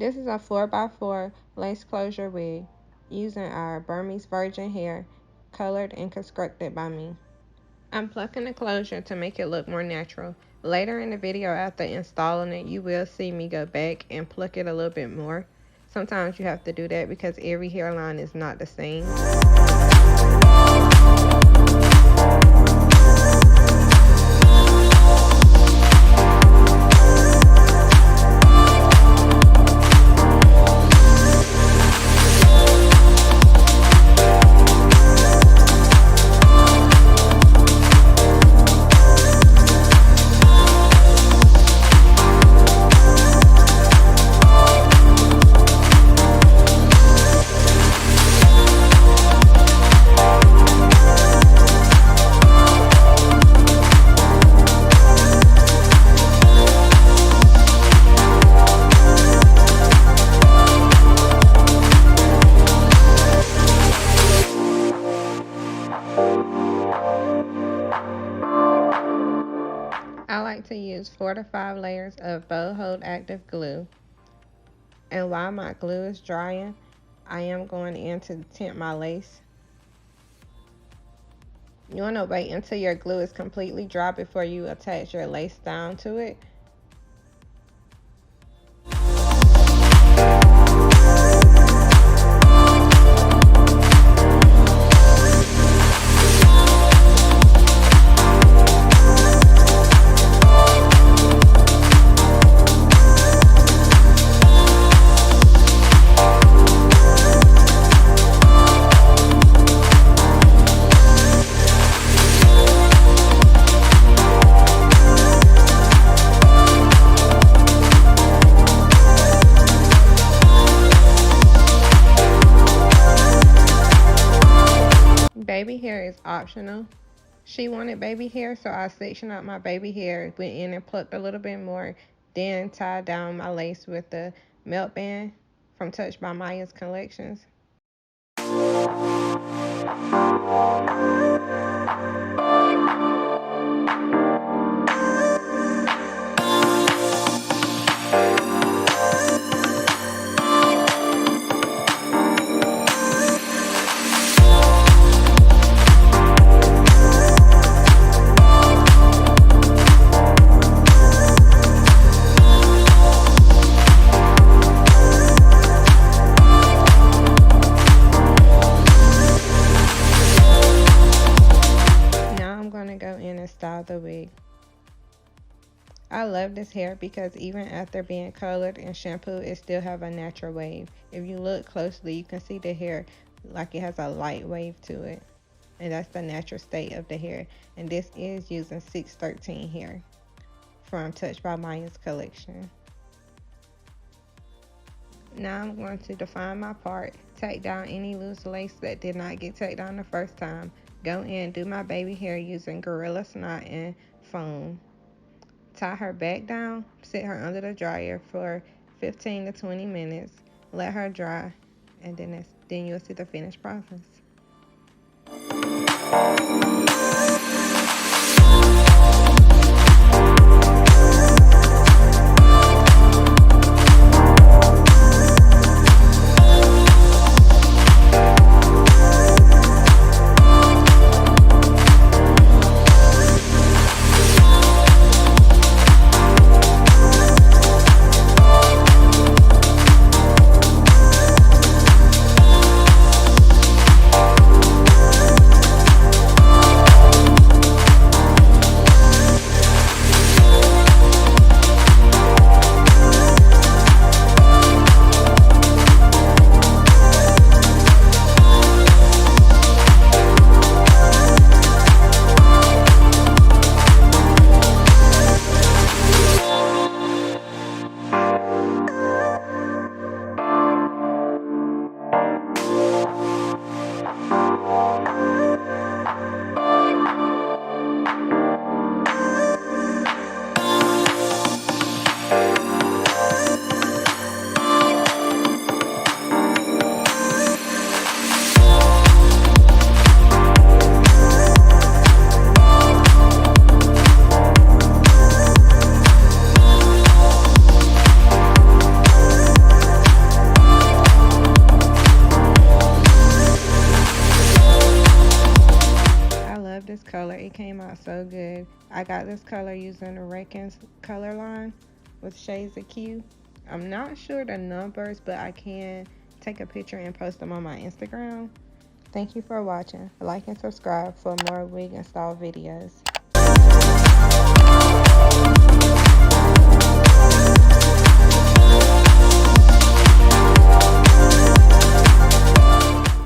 This is a 4x4 lace closure wig using our Burmese virgin hair, colored and constructed by me. I'm plucking the closure to make it look more natural. Later in the video after installing it, you will see me go back and pluck it a little bit more. Sometimes you have to do that because every hairline is not the same. I like to use 4 to 5 layers of bow hold active glue. And while my glue is drying, I am going in to tint my lace. You want to wait until your glue is completely dry before you attach your lace down to it. Baby hair is optional. She wanted baby hair, so I sectioned out my baby hair, went in and plucked a little bit more, then tied down my lace with the melt band from Touched by Maya's collections. Style the wig. I love this hair because even after being colored and shampooed, it still have a natural wave. If you look closely, you can see the hair like it has a light wave to it, and that's the natural state of the hair. And this is using 613 hair from Touched by Maya's collection. Now I'm going to define my part, take down any loose lace that did not get taken down the first time, go in, do my baby hair using Gorilla Snot and foam. Tie her back down, sit her under the dryer for 15 to 20 minutes, let her dry, and then you'll see the finished process. color. It came out so good. I got this color using the Reckons color line with shades of Q. I'm not sure the numbers, but I can take a picture and post them on my Instagram. Thank you for watching. Like and subscribe for more wig install videos.